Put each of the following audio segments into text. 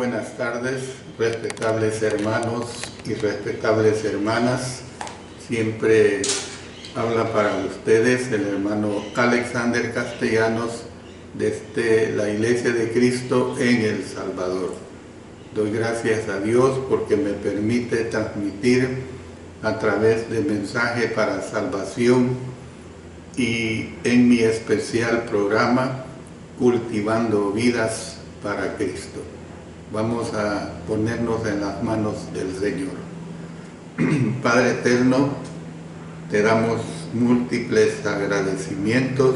buenas tardes, respetables hermanos y respetables hermanas. Siempre habla para ustedes el hermano Alexander Castellanos desde la Iglesia de Cristo en El Salvador. Doy gracias a Dios porque me permite transmitir a través de mensaje para salvación y en mi especial programa Cultivando Vidas para Cristo. Vamos a ponernos en las manos del Señor. Padre eterno, te damos múltiples agradecimientos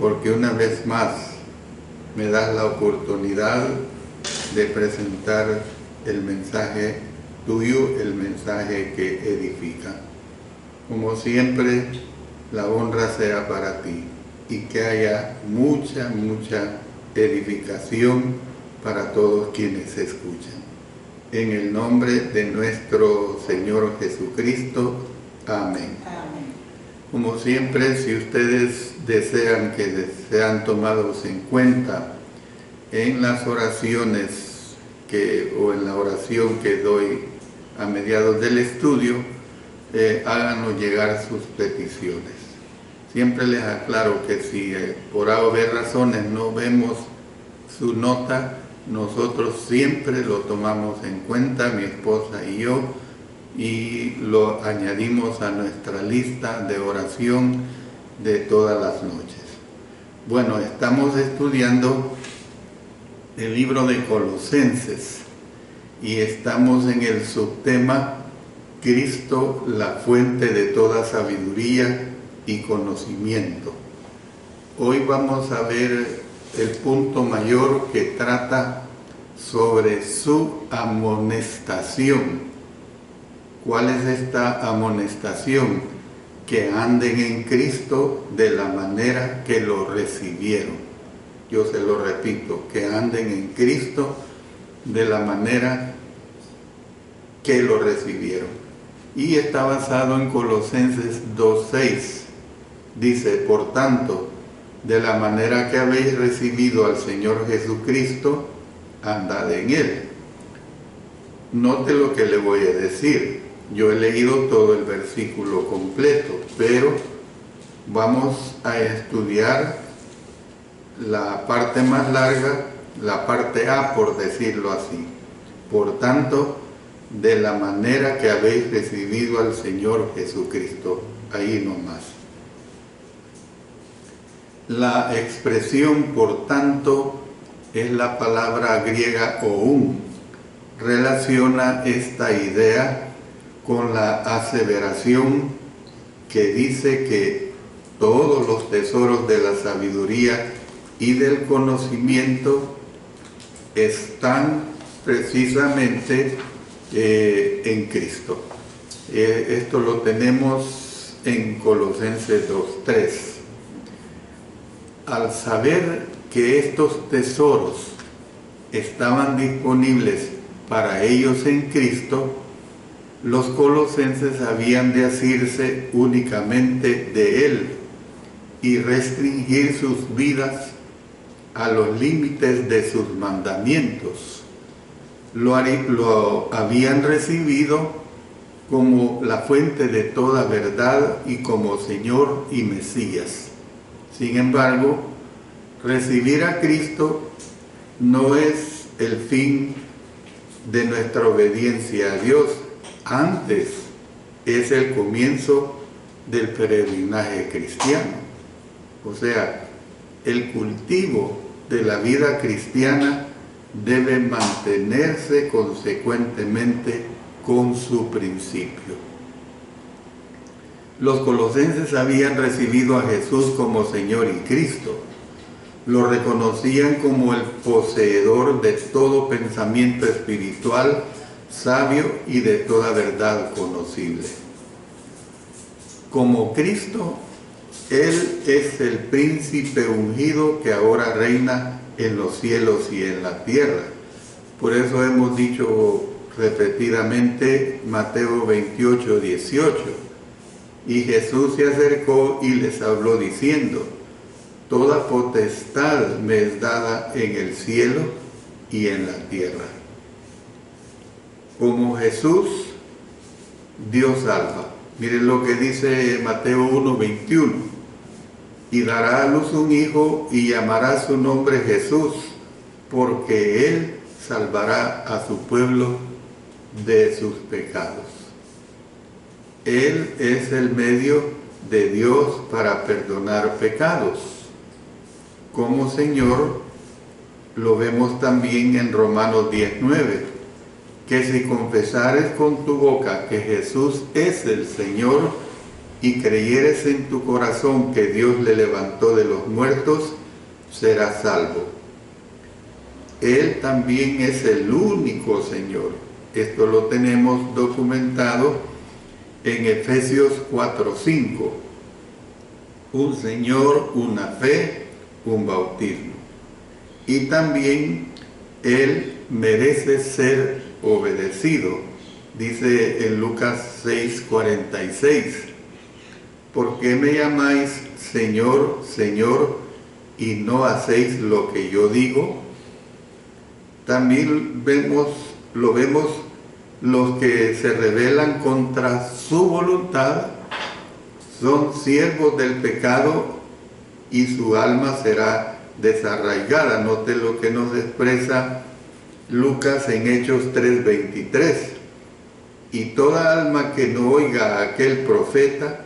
porque una vez más me das la oportunidad de presentar el mensaje tuyo, el mensaje que edifica. Como siempre, la honra sea para ti y que haya mucha edificación para todos quienes escuchan. En el nombre de nuestro Señor Jesucristo. Amén. Amén. Como siempre, si ustedes desean que sean tomados en cuenta en las oraciones o en la oración que doy a mediados del estudio, háganos llegar sus peticiones. Siempre les aclaro que si por haber razones no vemos su nota, nosotros siempre lo tomamos en cuenta, mi esposa y yo, y lo añadimos a nuestra lista de oración de todas las noches. Bueno, estamos estudiando el libro de Colosenses y estamos en el subtema Cristo, la fuente de toda sabiduría y conocimiento. Hoy vamos a ver el punto mayor que trata sobre su amonestación. ¿Cuál es esta amonestación? Que anden en Cristo de la manera que lo recibieron. Yo se lo repito, que anden en Cristo de la manera que lo recibieron. Y está basado en Colosenses 2:6. Dice, por tanto, de la manera que habéis recibido al Señor Jesucristo, andad en Él. Note lo que le voy a decir. Yo he leído todo el versículo completo, pero vamos a estudiar la parte más larga, la parte A, por decirlo así. Por tanto, de la manera que habéis recibido al Señor Jesucristo. Ahí nomás. La expresión por tanto es la palabra griega oun. Relaciona esta idea con la aseveración que dice que todos los tesoros de la sabiduría y del conocimiento están precisamente en Cristo. Esto lo tenemos en Colosenses 2:3. Al saber que estos tesoros estaban disponibles para ellos en Cristo, los colosenses habían de asirse únicamente de Él y restringir sus vidas a los límites de sus mandamientos. Lo habían recibido como la fuente de toda verdad y como Señor y Mesías. Sin embargo, recibir a Cristo no es el fin de nuestra obediencia a Dios. Antes es el comienzo del peregrinaje cristiano. O sea, el cultivo de la vida cristiana debe mantenerse consecuentemente con su principio. Los colosenses habían recibido a Jesús como Señor y Cristo. Lo reconocían como el poseedor de todo pensamiento espiritual, sabio y de toda verdad conocible. Como Cristo, Él es el príncipe ungido que ahora reina en los cielos y en la tierra. Por eso hemos dicho repetidamente Mateo 28:18. Y Jesús se acercó y les habló diciendo, toda potestad me es dada en el cielo y en la tierra. Como Jesús, Dios salva. Miren lo que dice Mateo 1:21. Y dará a luz un hijo y llamará su nombre Jesús, porque él salvará a su pueblo de sus pecados. Él es el medio de Dios para perdonar pecados. Como Señor, lo vemos también en Romanos 10:9, que si confesares con tu boca que Jesús es el Señor y creyeres en tu corazón que Dios le levantó de los muertos, serás salvo. Él también es el único Señor. Esto lo tenemos documentado en Efesios 4:5. Un Señor, una fe, un bautismo. Y también Él merece ser obedecido. Dice en Lucas 6:46, ¿por qué me llamáis Señor, Señor, y no hacéis lo que yo digo? También lo vemos los que se rebelan contra su voluntad, son siervos del pecado y su alma será desarraigada. Note lo que nos expresa Lucas en Hechos 3:23. Y toda alma que no oiga a aquel profeta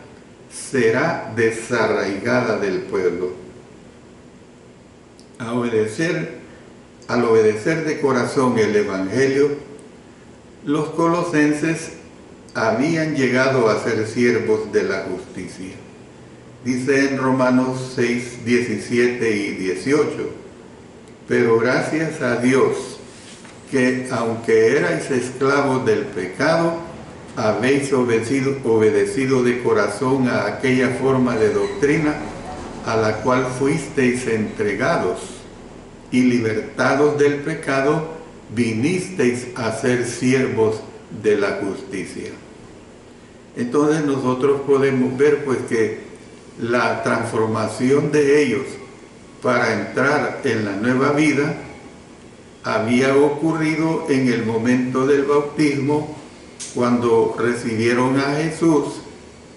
será desarraigada del pueblo. Al obedecer de corazón el Evangelio, los colosenses habían llegado a ser siervos de la justicia. Dice en Romanos 6:17 y 18, pero gracias a Dios que aunque erais esclavos del pecado, habéis obedecido de corazón a aquella forma de doctrina a la cual fuisteis entregados, y libertados del pecado, vinisteis a ser siervos de la justicia. Entonces nosotros podemos ver pues que la transformación de ellos para entrar en la nueva vida había ocurrido en el momento del bautismo, cuando recibieron a Jesús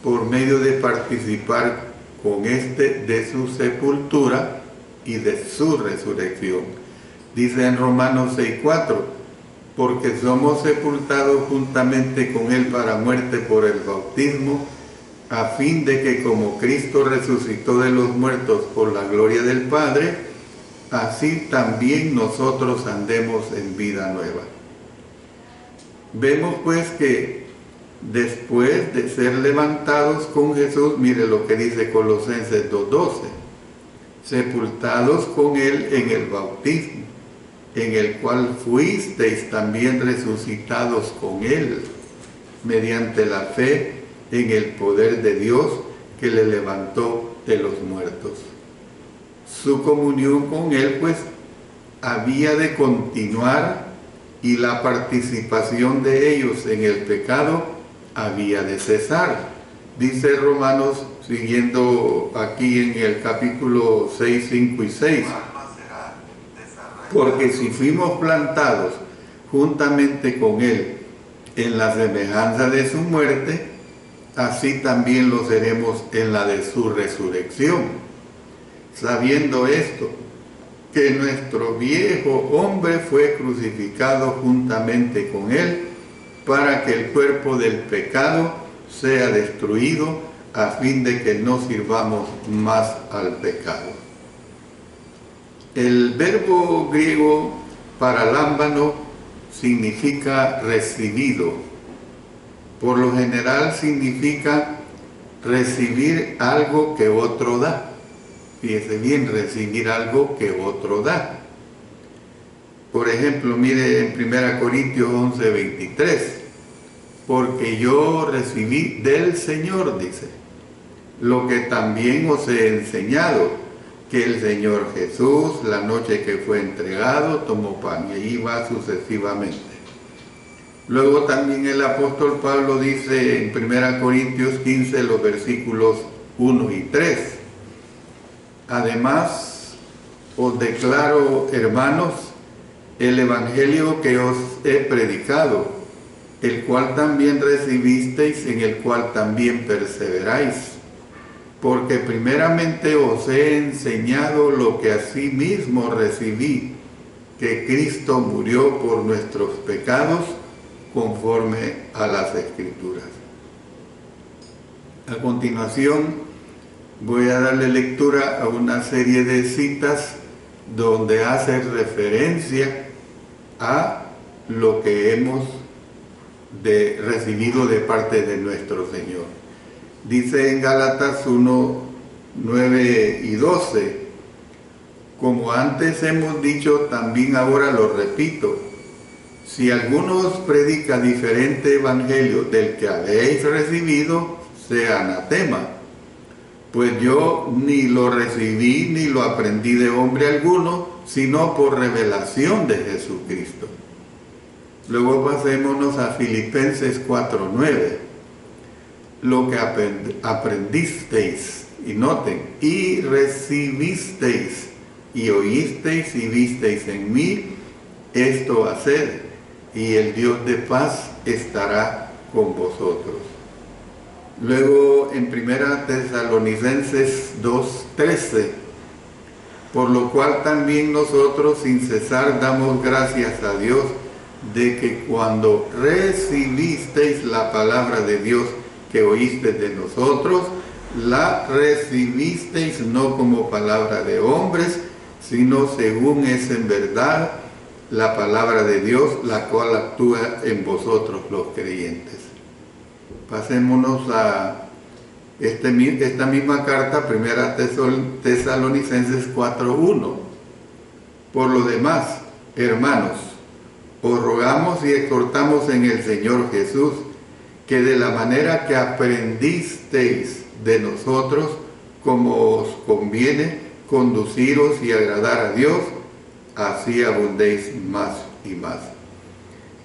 por medio de participar con éste de su sepultura y de su resurrección. Dice en Romanos 6:4, porque somos sepultados juntamente con él para muerte por el bautismo, a fin de que como Cristo resucitó de los muertos por la gloria del Padre, así también nosotros andemos en vida nueva. Vemos pues que después de ser levantados con Jesús, mire lo que dice Colosenses 2:12, sepultados con él en el bautismo, en el cual fuisteis también resucitados con él, mediante la fe en el poder de Dios que le levantó de los muertos. Su comunión con él pues había de continuar, y la participación de ellos en el pecado había de cesar. Dice Romanos, siguiendo aquí en el capítulo 6, 5 y 6, porque si fuimos plantados juntamente con él en la semejanza de su muerte, así también lo seremos en la de su resurrección. Sabiendo esto, que nuestro viejo hombre fue crucificado juntamente con él, para que el cuerpo del pecado sea destruido, a fin de que no sirvamos más al pecado. El verbo griego para lámbano significa recibido. Por lo general significa recibir algo que otro da. Fíjese bien, recibir algo que otro da. Por ejemplo, mire en 1 Corintios 11:23, porque yo recibí del Señor, dice, lo que también os he enseñado, que el Señor Jesús, la noche que fue entregado, tomó pan, y ahí va sucesivamente. Luego también el apóstol Pablo dice en 1 Corintios 15, los versículos 1 y 3, además os declaro, hermanos, el evangelio que os he predicado, el cual también recibisteis, en el cual también perseveráis. Porque primeramente os he enseñado lo que asimismo recibí, que Cristo murió por nuestros pecados, conforme a las Escrituras. A continuación, voy a darle lectura a una serie de citas donde hace referencia a lo que hemos recibido de parte de nuestro Señor. Dice en Gálatas 1, 9 y 12, como antes hemos dicho, también ahora lo repito, si alguno os predica diferente evangelio del que habéis recibido, sea anatema. Pues yo ni lo recibí ni lo aprendí de hombre alguno, sino por revelación de Jesucristo. Luego pasémonos a Filipenses 4:9. Lo que aprendisteis, y noten, y recibisteis, y oísteis y visteis en mí, esto haced, y el Dios de paz estará con vosotros. Luego en 1 Tesalonicenses 2:13, por lo cual también nosotros sin cesar damos gracias a Dios de que cuando recibisteis la palabra de Dios que oísteis de nosotros, la recibisteis no como palabra de hombres, sino según es en verdad la palabra de Dios, la cual actúa en vosotros los creyentes. Pasémonos a esta misma carta, 1 Tesalonicenses 4:1. Por lo demás, hermanos, os rogamos y exhortamos en el Señor Jesús, que de la manera que aprendisteis de nosotros, como os conviene conduciros y agradar a Dios, así abundéis más y más.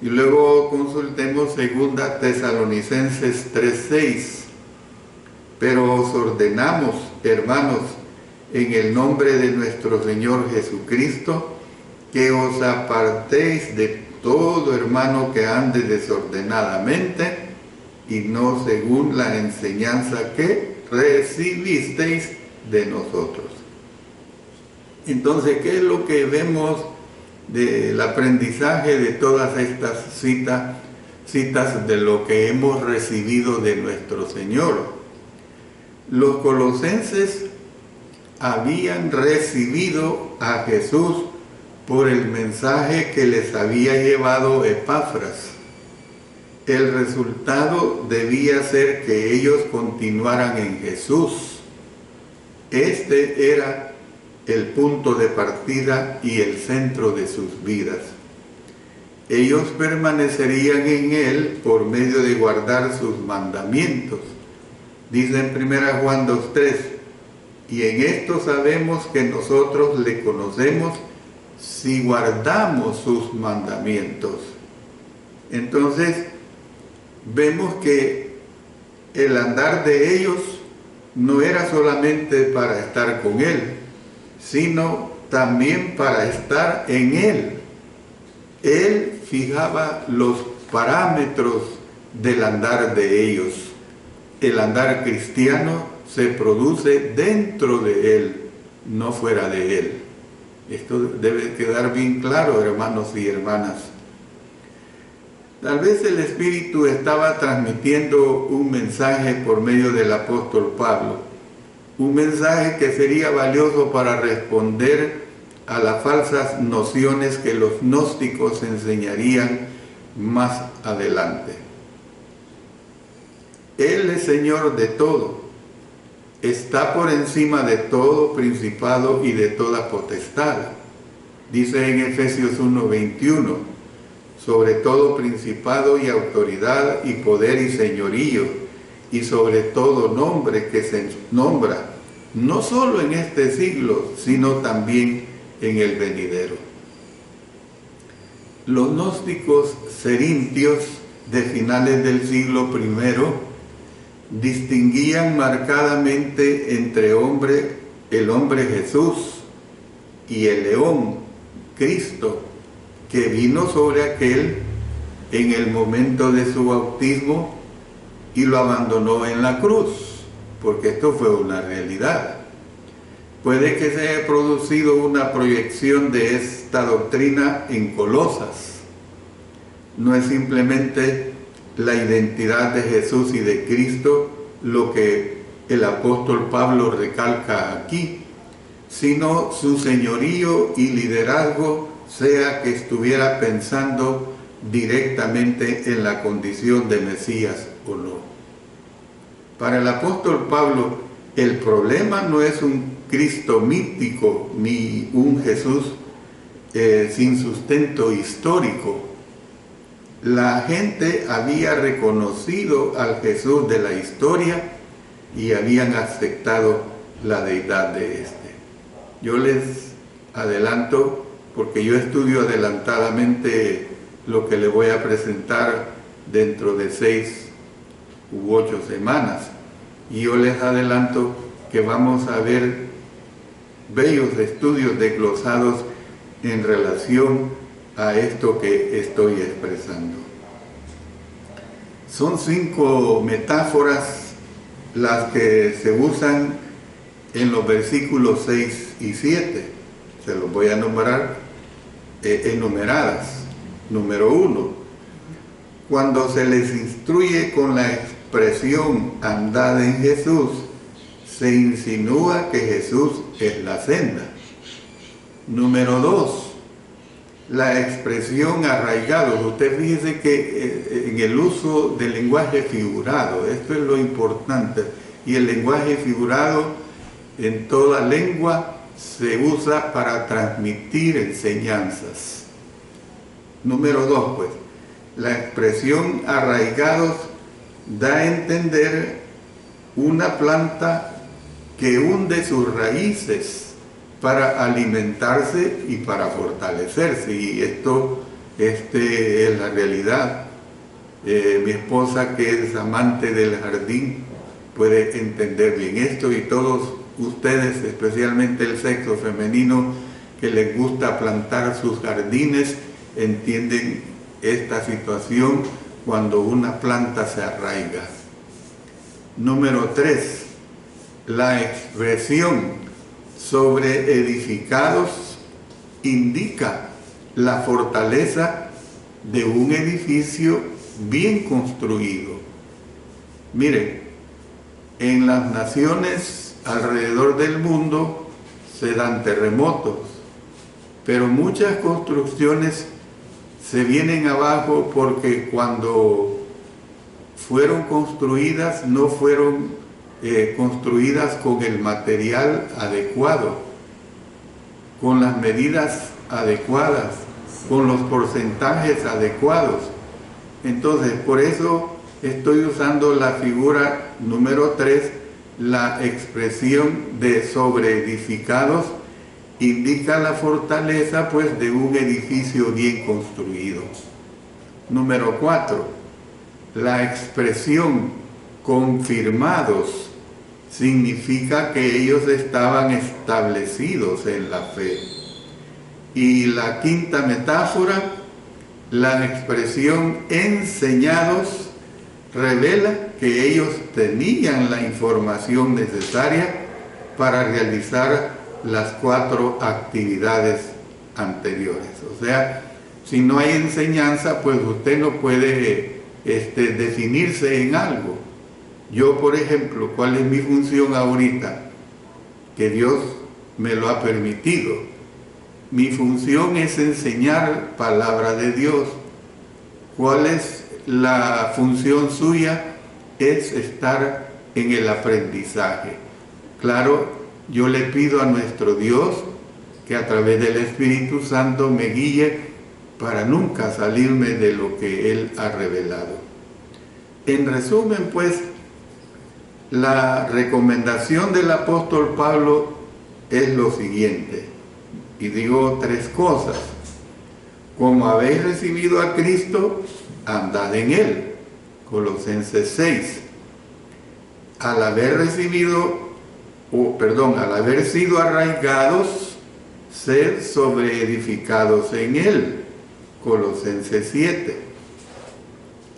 Y luego consultemos 2 Tesalonicenses 3:6. Pero os ordenamos, hermanos, en el nombre de nuestro Señor Jesucristo, que os apartéis de todo hermano que ande desordenadamente y no según la enseñanza que recibisteis de nosotros. Entonces, ¿qué es lo que vemos del aprendizaje de todas estas citas de lo que hemos recibido de nuestro Señor? Los colosenses habían recibido a Jesús por el mensaje que les había llevado Epafras. El resultado debía ser que ellos continuaran en Jesús. Este era el punto de partida y el centro de sus vidas. Ellos permanecerían en Él por medio de guardar sus mandamientos. Dice en 1 Juan 2:3, y en esto sabemos que nosotros le conocemos si guardamos sus mandamientos. Entonces, vemos que el andar de ellos no era solamente para estar con Él, sino también para estar en Él. Él fijaba los parámetros del andar de ellos. El andar cristiano se produce dentro de Él, no fuera de Él. Esto debe quedar bien claro, hermanos y hermanas. Tal vez el Espíritu estaba transmitiendo un mensaje por medio del apóstol Pablo, un mensaje que sería valioso para responder a las falsas nociones que los gnósticos enseñarían más adelante. Él es Señor de todo, está por encima de todo principado y de toda potestad. Dice en Efesios 1:21, sobre todo principado y autoridad y poder y señorío, y sobre todo nombre que se nombra, no solo en este siglo, sino también en el venidero. Los gnósticos serintios de finales del siglo I distinguían marcadamente entre el hombre Jesús y el león, Cristo, que vino sobre aquel en el momento de su bautismo y lo abandonó en la cruz, porque esto fue una realidad. Puede que se haya producido una proyección de esta doctrina en Colosas. No es simplemente la identidad de Jesús y de Cristo lo que el apóstol Pablo recalca aquí, sino su señorío y liderazgo, sea que estuviera pensando directamente en la condición de Mesías o no. Para el apóstol Pablo, el problema no es un Cristo mítico ni un Jesús sin sustento histórico. La gente había reconocido al Jesús de la historia y habían aceptado la deidad de este. Yo les adelanto, porque yo estudio adelantadamente lo que le voy a presentar dentro de 6 u 8 semanas, y yo les adelanto que vamos a ver bellos estudios desglosados en relación a esto que estoy expresando. Son 5 metáforas las que se usan en los versículos 6 y 7. Se los voy a nombrar enumeradas. Número 1. Cuando se les instruye con la expresión andad en Jesús, se insinúa que Jesús es la senda. Número 2. La expresión arraigados. Usted fíjese que en el uso del lenguaje figurado, esto es lo importante, y el lenguaje figurado en toda lengua se usa para transmitir enseñanzas. Número 2, pues, la expresión arraigados da a entender una planta que hunde sus raíces para alimentarse y para fortalecerse, y esto es la realidad. Mi esposa, que es amante del jardín, puede entender bien esto, y todos ustedes, especialmente el sexo femenino que les gusta plantar sus jardines, entienden esta situación cuando una planta se arraiga. Número 3, la expresión sobre edificados indica la fortaleza de un edificio bien construido. Miren, en las naciones alrededor del mundo se dan terremotos, pero muchas construcciones se vienen abajo porque cuando fueron construidas no fueron construidas con el material adecuado, con las medidas adecuadas, con los porcentajes adecuados. Entonces, por eso estoy usando la figura número 3, la expresión de sobreedificados indica la fortaleza, pues, de un edificio bien construido. Número 4, la expresión confirmados significa que ellos estaban establecidos en la fe. Y la 5ª metáfora, la expresión enseñados, revela que ellos tenían la información necesaria para realizar las 4 actividades anteriores. O sea, si no hay enseñanza, pues usted no puede definirse en algo. Yo, por ejemplo, ¿cuál es mi función ahorita? Que Dios me lo ha permitido. Mi función es enseñar palabra de Dios. ¿Cuál es la función suya? Es estar en el aprendizaje. Claro, yo le pido a nuestro Dios que a través del Espíritu Santo me guíe para nunca salirme de lo que Él ha revelado. En resumen, pues, la recomendación del apóstol Pablo es lo siguiente, y digo 3 cosas. Como habéis recibido a Cristo, andad en Él. Colosenses 6. Al haber sido arraigados, sed sobreedificados en Él. Colosenses 7.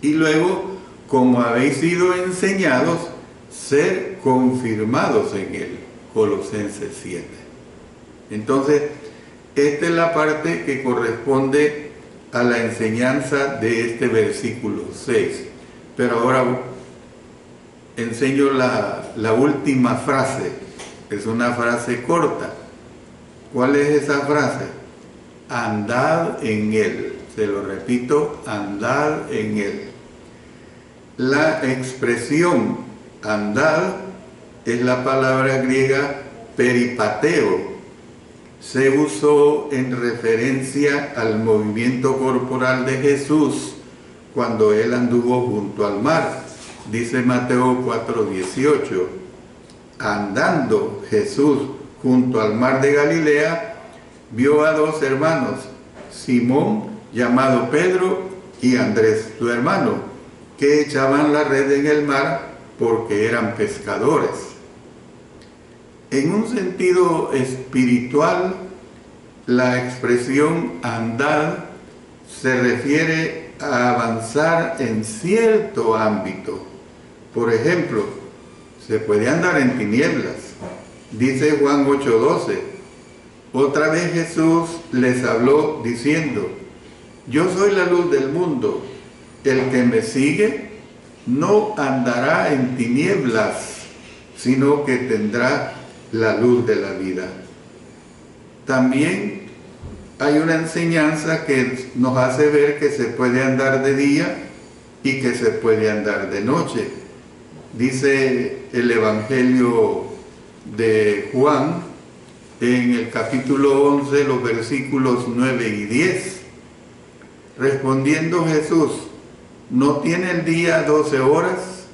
Y luego, como habéis sido enseñados, ser confirmados en él, Colosenses 7. Entonces, esta es la parte que corresponde a la enseñanza de este versículo 6. Pero ahora enseño la última frase. Es una frase corta. ¿Cuál es esa frase? Andad en él. Se lo repito, andad en él. La expresión andad es la palabra griega peripateo. Se usó en referencia al movimiento corporal de Jesús cuando él anduvo junto al mar. Dice Mateo 4:18, andando Jesús junto al mar de Galilea, vio a dos hermanos, Simón, llamado Pedro, y Andrés, su hermano, que echaban la red en el mar porque eran pescadores. En un sentido espiritual, la expresión andar se refiere a avanzar en cierto ámbito. Por ejemplo, se puede andar en tinieblas. Dice Juan 8:12, otra vez Jesús les habló diciendo, yo soy la luz del mundo, el que me sigue no andará en tinieblas, sino que tendrá la luz de la vida. También hay una enseñanza que nos hace ver que se puede andar de día y que se puede andar de noche. Dice el Evangelio de Juan en el capítulo 11, los versículos 9 y 10. Respondiendo Jesús, ¿no tiene el día 12 horas?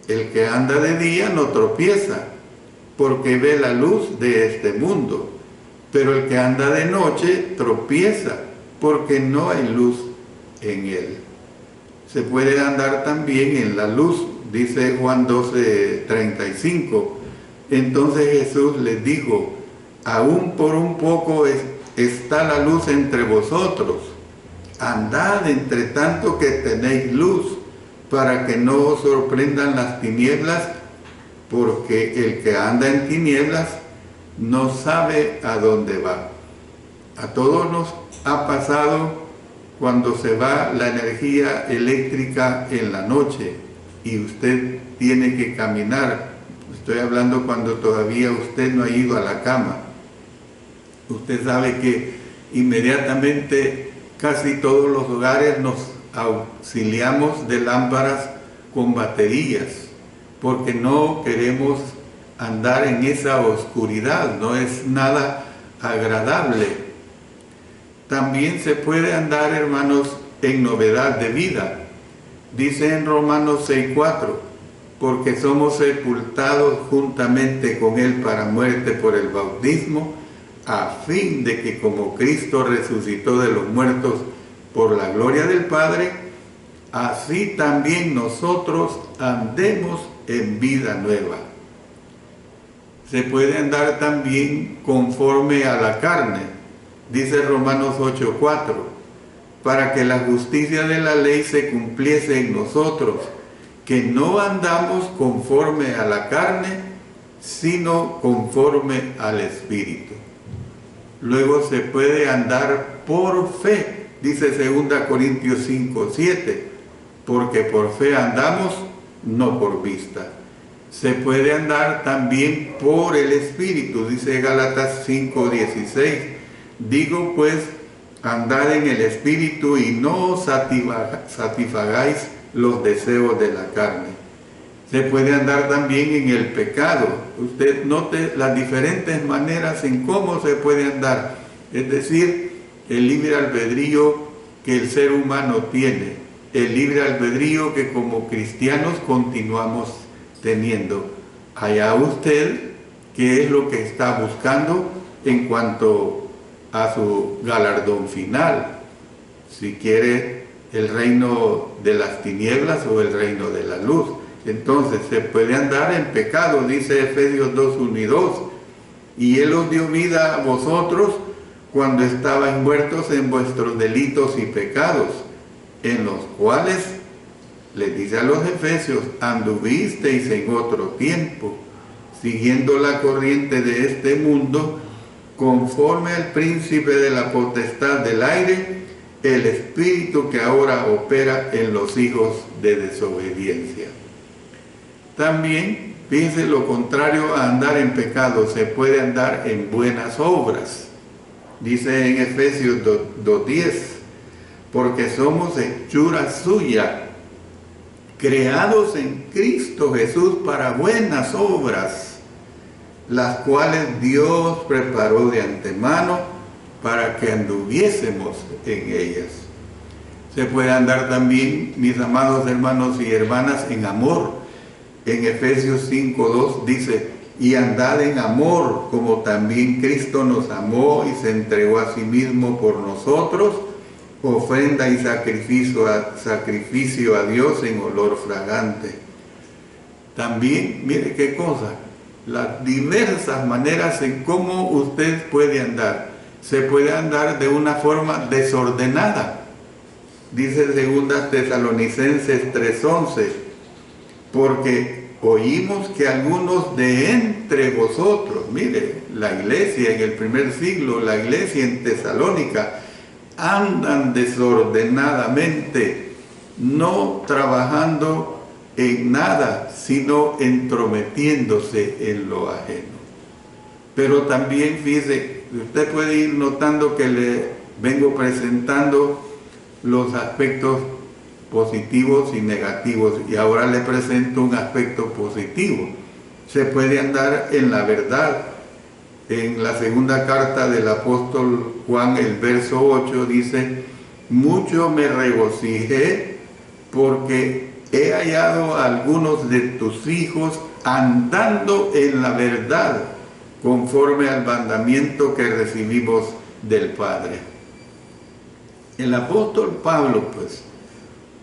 El que anda de día no tropieza, porque ve la luz de este mundo. Pero el que anda de noche tropieza, porque no hay luz en él. Se puede andar también en la luz, dice Juan 12:35. Entonces Jesús les dijo, aún por un poco está la luz entre vosotros. Andad entre tanto que tenéis luz, para que no os sorprendan las tinieblas, porque el que anda en tinieblas no sabe a dónde va. A todos nos ha pasado cuando se va la energía eléctrica en la noche y usted tiene que caminar. Estoy hablando cuando todavía usted no ha ido a la cama. Usted sabe que inmediatamente casi todos los hogares nos auxiliamos de lámparas con baterías, porque no queremos andar en esa oscuridad, no es nada agradable. También se puede andar, hermanos, en novedad de vida. Dice en Romanos 6:4, porque somos sepultados juntamente con Él para muerte por el bautismo, a fin de que como Cristo resucitó de los muertos por la gloria del Padre, así también nosotros andemos en vida nueva. Se puede andar también conforme a la carne, dice Romanos 8:4, para que la justicia de la ley se cumpliese en nosotros, que no andamos conforme a la carne, sino conforme al Espíritu. Luego se puede andar por fe, dice 2 Corintios 5:7, porque por fe andamos, no por vista. Se puede andar también por el Espíritu, dice Gálatas 5:16. Digo pues, andad en el Espíritu y no satisfagáis los deseos de la carne. Se puede andar también en el pecado. Usted note las diferentes maneras en cómo se puede andar. Es decir, el libre albedrío que el ser humano tiene. El libre albedrío que como cristianos continuamos teniendo. Allá usted, ¿qué es lo que está buscando en cuanto a su galardón final? Si quiere el reino de las tinieblas o el reino de la luz. Entonces se puede andar en pecado, dice Efesios 2:1 y 2. Y Él os dio vida a vosotros cuando estabais muertos en vuestros delitos y pecados, en los cuales, les dice a los efesios, anduvisteis en otro tiempo, siguiendo la corriente de este mundo, conforme al príncipe de la potestad del aire, el espíritu que ahora opera en los hijos de desobediencia. También, fíjense, lo contrario a andar en pecado, se puede andar en buenas obras. Dice en Efesios 2:10, porque somos hechura suya, creados en Cristo Jesús para buenas obras, las cuales Dios preparó de antemano para que anduviésemos en ellas. Se puede andar también, mis amados hermanos y hermanas, en amor. En Efesios 5:2 dice, y andad en amor, como también Cristo nos amó y se entregó a sí mismo por nosotros, ofrenda y sacrificio a Dios en olor fragante. También, mire qué cosa, las diversas maneras en cómo usted puede andar. Se puede andar de una forma desordenada. Dice 2 Tesalonicenses 3:11, porque oímos que algunos de entre vosotros, mire, la iglesia en el primer siglo, la iglesia en Tesalónica, andan desordenadamente, no trabajando en nada, sino entrometiéndose en lo ajeno. Pero también, fíjese, usted puede ir notando que le vengo presentando los aspectos positivos y negativos, y ahora le presento un aspecto positivo. Se puede andar en la verdad. En la segunda carta del apóstol Juan, el verso 8, dice, mucho me regocijé porque he hallado a algunos de tus hijos andando en la verdad, conforme al mandamiento que recibimos del Padre. El apóstol Pablo, pues,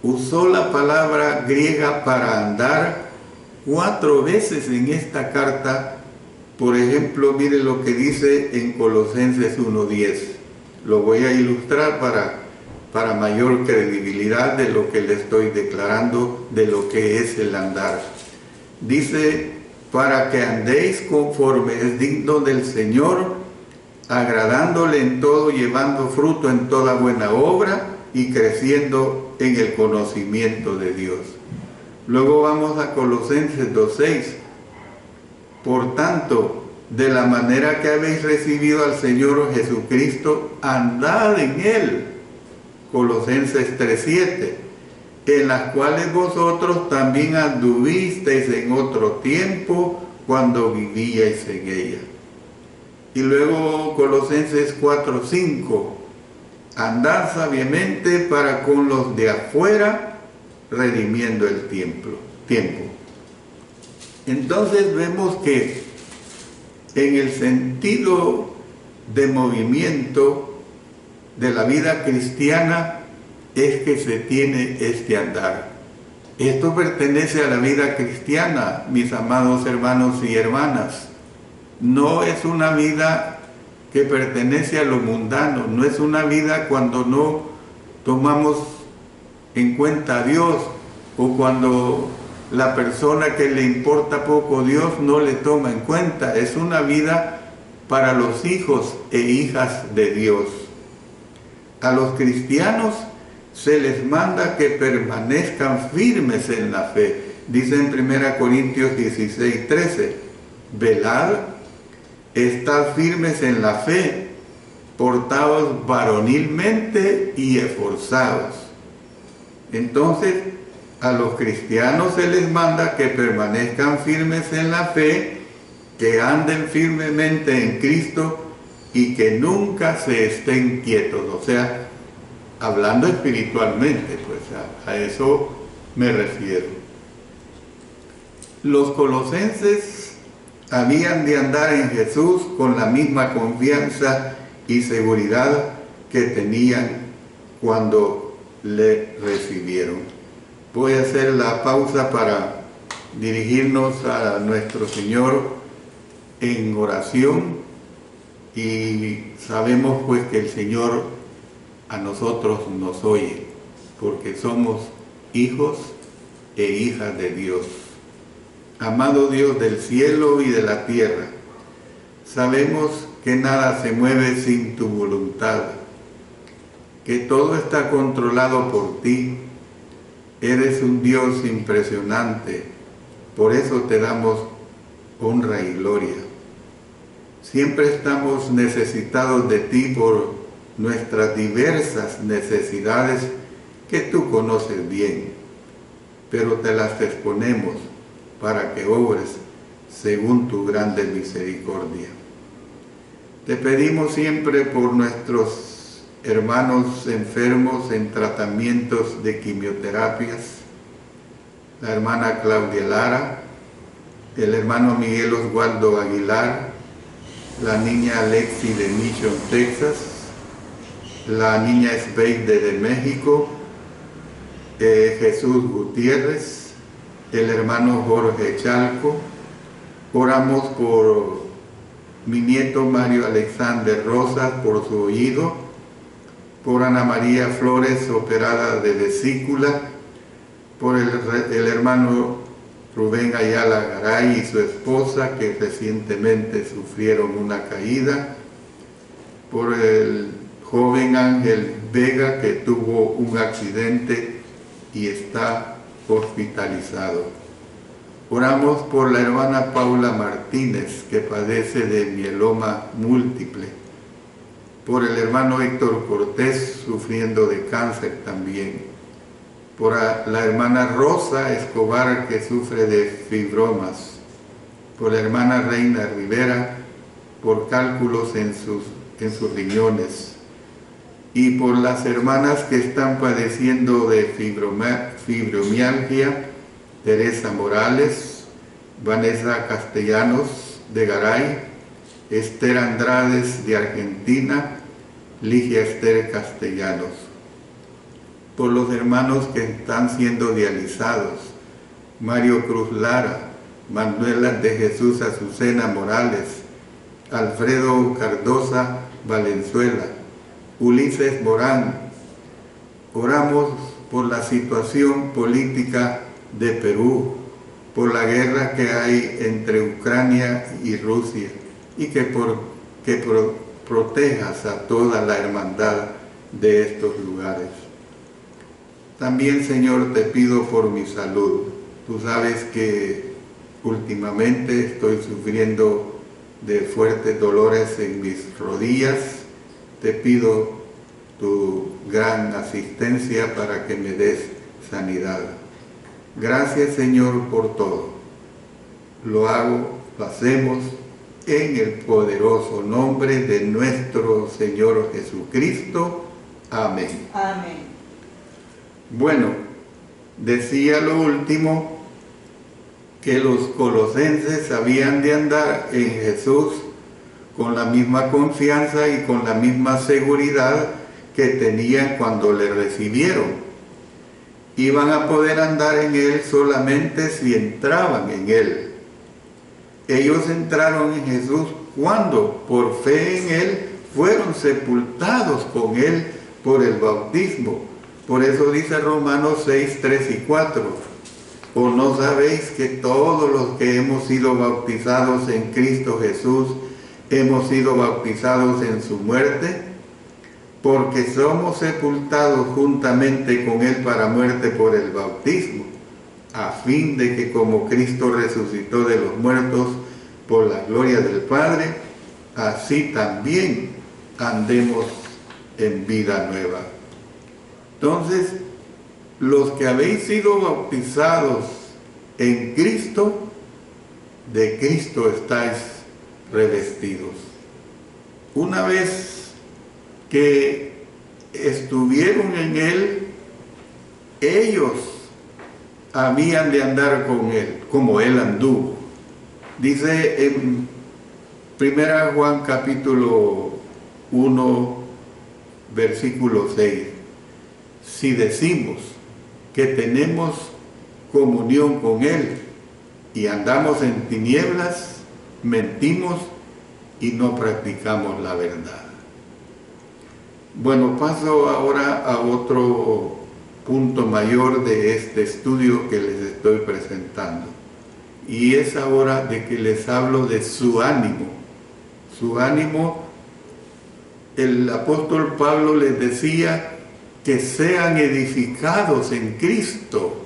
usó la palabra griega para andar 4 veces en esta carta. Por ejemplo, mire lo que dice en Colosenses 1:10. Lo voy a ilustrar para mayor credibilidad de lo que le estoy declarando, de lo que es el andar. Dice, para que andéis conforme es digno del Señor, agradándole en todo, llevando fruto en toda buena obra y creciendo en el conocimiento de Dios. Luego vamos a Colosenses 2:6. Por tanto, de la manera que habéis recibido al Señor Jesucristo, andad en Él. Colosenses 3:7, en las cuales vosotros también anduvisteis en otro tiempo cuando vivíais en ella. Y luego Colosenses 4:5, andad sabiamente para con los de afuera, redimiendo el tiempo. Entonces vemos que en el sentido de movimiento de la vida cristiana es que se tiene este andar. Esto pertenece a la vida cristiana, mis amados hermanos y hermanas. No es una vida que pertenece a lo mundano, no es una vida cuando no tomamos en cuenta a Dios, o cuando la persona que le importa poco Dios no le toma en cuenta. Es una vida para los hijos e hijas de Dios. A los cristianos se les manda que permanezcan firmes en la fe. Dice en 1 Corintios 16:13, velad, estad firmes en la fe, portaos varonilmente y esforzados. Entonces, a los cristianos se les manda que permanezcan firmes en la fe, que anden firmemente en Cristo y que nunca se estén quietos. O sea, hablando espiritualmente, pues a eso me refiero. Los colosenses habían de andar en Jesús con la misma confianza y seguridad que tenían cuando le recibieron. Voy a hacer la pausa para dirigirnos a nuestro Señor en oración y sabemos pues que el Señor a nosotros nos oye, porque somos hijos e hijas de Dios. Amado Dios del cielo y de la tierra, sabemos que nada se mueve sin tu voluntad, que todo está controlado por ti. Eres un Dios impresionante, por eso te damos honra y gloria. Siempre estamos necesitados de ti por nuestras diversas necesidades que tú conoces bien, pero te las exponemos para que obres según tu grande misericordia. Te pedimos siempre por nuestros hermanos enfermos en tratamientos de quimioterapias, la hermana Claudia Lara, el hermano Miguel Oswaldo Aguilar, la niña Alexi de Mission, Texas, la niña Esbeide de México, Jesús Gutiérrez, el hermano Jorge Chalco. Oramos por mi nieto Mario Alexander Rosas por su oído, por Ana María Flores operada de vesícula, por el hermano Rubén Ayala Garay y su esposa que recientemente sufrieron una caída, por el joven Ángel Vega que tuvo un accidente y está hospitalizado. Oramos por la hermana Paula Martínez que padece de mieloma múltiple, por el hermano Héctor Cortés sufriendo de cáncer también, por la hermana Rosa Escobar que sufre de fibromas, por la hermana Reina Rivera por cálculos en sus riñones, y por las hermanas que están padeciendo de fibromialgia, Teresa Morales, Vanessa Castellanos de Garay, Esther Andrades de Argentina, Ligia Esther Castellanos. Por los hermanos que están siendo dializados, Mario Cruz Lara, Manuela de Jesús Azucena Morales, Alfredo Cardosa Valenzuela, Ulises Morán. Oramos por la situación política de Perú, por la guerra que hay entre Ucrania y Rusia, y que protejas a toda la hermandad de estos lugares. También, Señor, te pido por mi salud. Tú sabes que últimamente estoy sufriendo de fuertes dolores en mis rodillas. Te pido tu gran asistencia para que me des sanidad. Gracias, Señor, por todo. Lo hacemos en el poderoso nombre de nuestro Señor Jesucristo. Amén. Amén. Bueno, decía lo último que los colosenses habían de andar en Jesús con la misma confianza y con la misma seguridad que tenían cuando le recibieron. Iban a poder andar en Él solamente si entraban en Él. Ellos entraron en Jesús cuando, por fe en Él, fueron sepultados con Él por el bautismo. Por eso dice Romanos 6, 3 y 4. ¿O no sabéis que todos los que hemos sido bautizados en Cristo Jesús, hemos sido bautizados en su muerte? Porque somos sepultados juntamente con Él para muerte por el bautismo, a fin de que como Cristo resucitó de los muertos por la gloria del Padre, así también andemos en vida nueva. Entonces, los que habéis sido bautizados en Cristo, de Cristo estáis revestidos. Una vez que estuvieron en Él, ellos habían de andar con Él, como Él anduvo. Dice en 1 Juan capítulo 1, versículo 6, si decimos que tenemos comunión con Él y andamos en tinieblas, mentimos y no practicamos la verdad. Bueno, paso ahora a otro punto mayor de este estudio que les estoy presentando. Y es ahora de que les hablo de su ánimo. Su ánimo, el apóstol Pablo les decía que sean edificados en Cristo.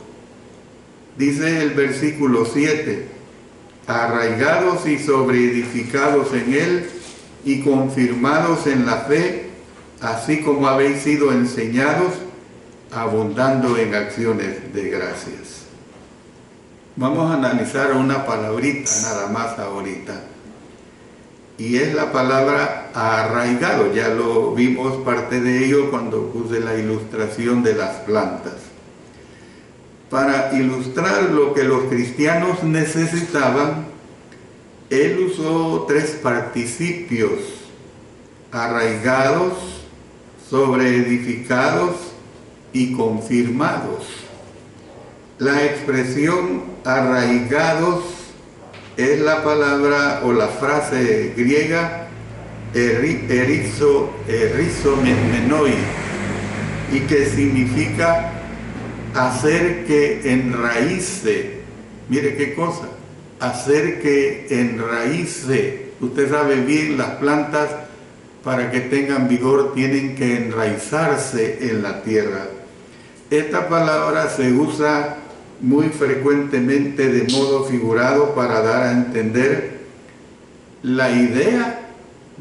Dice el versículo 7, arraigados y sobreedificados en Él y confirmados en la fe, así como habéis sido enseñados, abundando en acciones de gracias. Vamos a analizar una palabrita nada más ahorita. Y es la palabra arraigado. Ya lo vimos parte de ello cuando puse la ilustración de las plantas. Para ilustrar lo que los cristianos necesitaban, él usó 3 participios: arraigados, sobreedificados y confirmados. La expresión arraigados es la palabra o la frase griega erizomenoi, y que significa hacer que enraíce. Mire qué cosa, hacer que enraíce. Usted sabe bien, las plantas para que tengan vigor tienen que enraizarse en la tierra. Esta palabra se usa muy frecuentemente de modo figurado para dar a entender la idea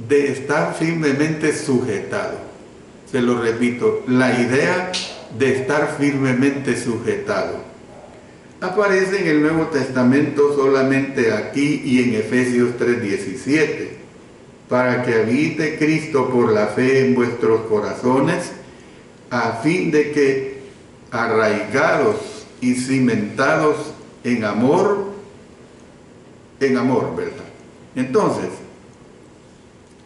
de estar firmemente sujetado. Se lo repito, la idea de estar firmemente sujetado. Aparece en el Nuevo Testamento solamente aquí y en Efesios 3:17, para que habite Cristo por la fe en vuestros corazones, a fin de que, arraigados y cimentados en amor, ¿verdad? Entonces,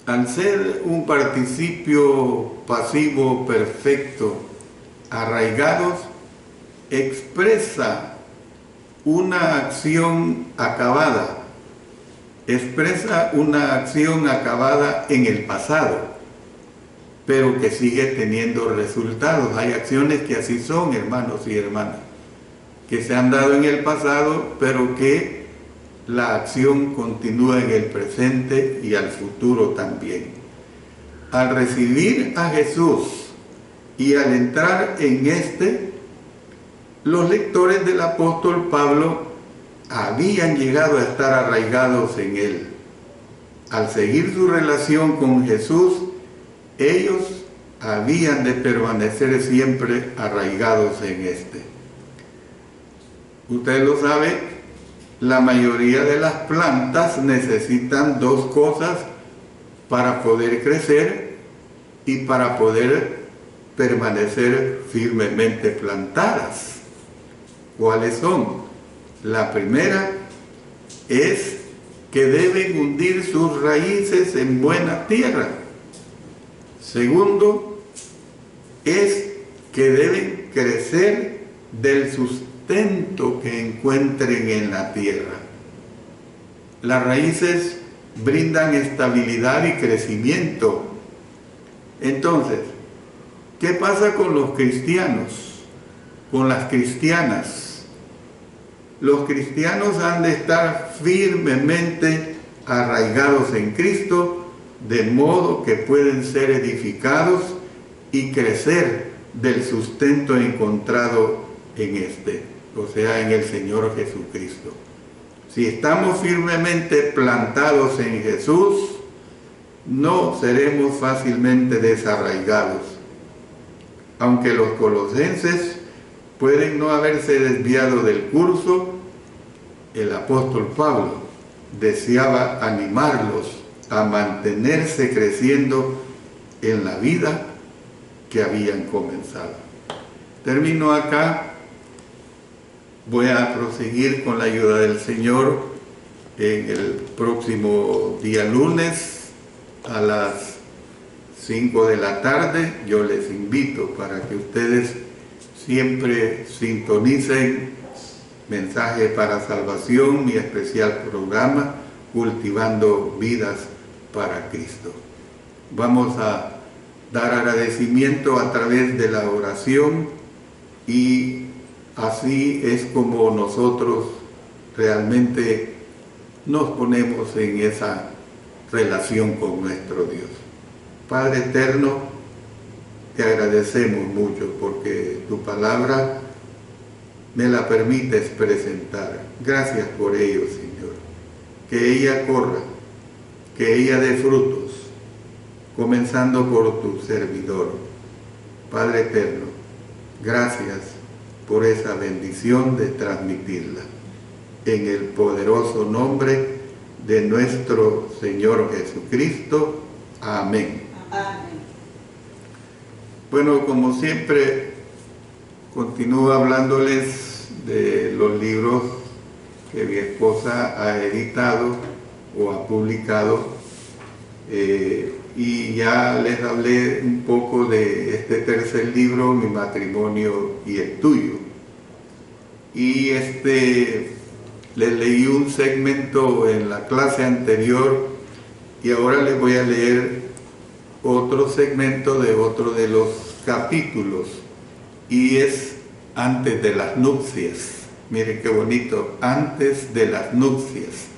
al ser un participio pasivo perfecto, arraigados, expresa una acción acabada, en el pasado, pero que sigue teniendo resultados. Hay acciones que así son, hermanos y hermanas, que se han dado en el pasado, pero que la acción continúa en el presente y al futuro también. Al recibir a Jesús y al entrar en los lectores del apóstol Pablo habían llegado a estar arraigados en Él. Al seguir su relación con Jesús, ellos habían de permanecer siempre arraigados en Usted lo sabe, la mayoría de las plantas necesitan 2 cosas para poder crecer y para poder permanecer firmemente plantadas. ¿Cuáles son? La primera es que deben hundir sus raíces en buena tierra. Segundo, es que deben crecer del sustento que encuentren en la tierra. Las raíces brindan estabilidad y crecimiento. Entonces, ¿qué pasa con los cristianos? Con las cristianas. Los cristianos han de estar firmemente arraigados en Cristo, de modo que pueden ser edificados y crecer del sustento encontrado en o sea, en el Señor Jesucristo. Si estamos firmemente plantados en Jesús, no seremos fácilmente desarraigados. Aunque los colosenses pueden no haberse desviado del curso, el apóstol Pablo deseaba animarlos a mantenerse creciendo en la vida que habían comenzado. Termino acá. Voy a proseguir con la ayuda del Señor en el próximo día lunes a las 5 de la tarde. Yo les invito para que ustedes siempre sintonicen Mensaje para Salvación, mi especial programa, Cultivando Vidas para Cristo. Vamos a dar agradecimiento a través de la oración y así es como nosotros realmente nos ponemos en esa relación con nuestro Dios. Padre eterno, te agradecemos mucho porque tu palabra me la permites presentar. Gracias por ello, Señor. Que ella corra, que ella dé frutos, comenzando por tu servidor. Padre eterno, gracias por esa bendición de transmitirla. En el poderoso nombre de nuestro Señor Jesucristo. Amén. Amén. Bueno, como siempre, continúo hablándoles de los libros que mi esposa ha editado o ha publicado, y ya les hablé un poco de este tercer libro, Mi matrimonio y el tuyo. Y les leí un segmento en la clase anterior y ahora les voy a leer otro segmento de otro de los capítulos, y es antes de las nupcias. Miren qué bonito, antes de las nupcias.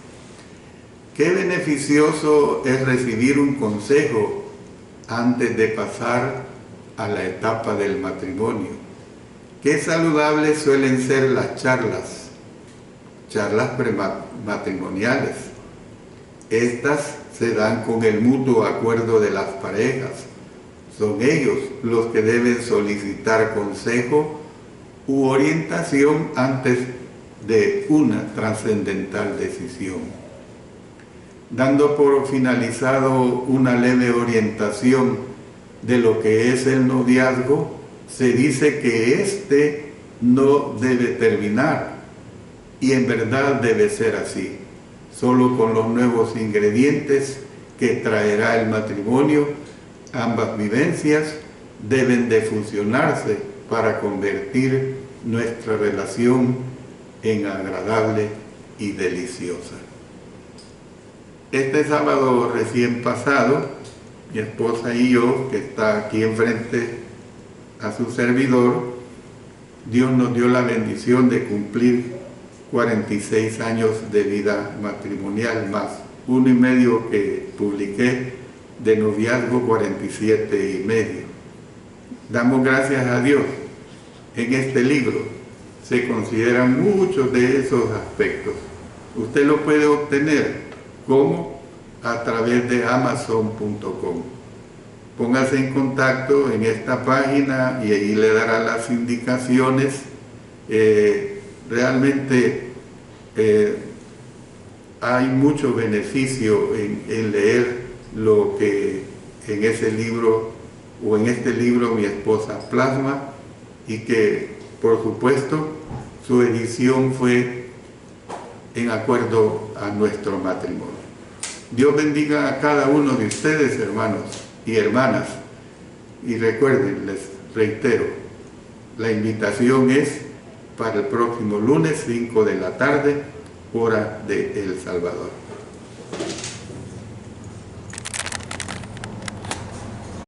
Qué beneficioso es recibir un consejo antes de pasar a la etapa del matrimonio. Qué saludables suelen ser las charlas prematrimoniales. Estas se dan con el mutuo acuerdo de las parejas. Son ellos los que deben solicitar consejo u orientación antes de una trascendental decisión. Dando por finalizado una leve orientación de lo que es el noviazgo, se dice que éste no debe terminar, y en verdad debe ser así. Solo con los nuevos ingredientes que traerá el matrimonio, ambas vivencias deben de fusionarse para convertir nuestra relación en agradable y deliciosa. Este sábado recién pasado, mi esposa y yo, que está aquí enfrente a su servidor, Dios nos dio la bendición de cumplir 46 años de vida matrimonial, más 1 y medio que publiqué de noviazgo, 47 y medio. Damos gracias a Dios. En este libro se consideran muchos de esos aspectos. Usted lo puede obtener, ¿cómo? A través de Amazon.com. Póngase en contacto en esta página y ahí le dará las indicaciones. Realmente hay mucho beneficio en leer lo que en ese libro o en este libro mi esposa plasma, y que por supuesto su edición fue en acuerdo a nuestro matrimonio. Dios bendiga a cada uno de ustedes, hermanos y hermanas, y recuerden, les reitero, la invitación es para el próximo lunes, 5 de la tarde, hora de El Salvador.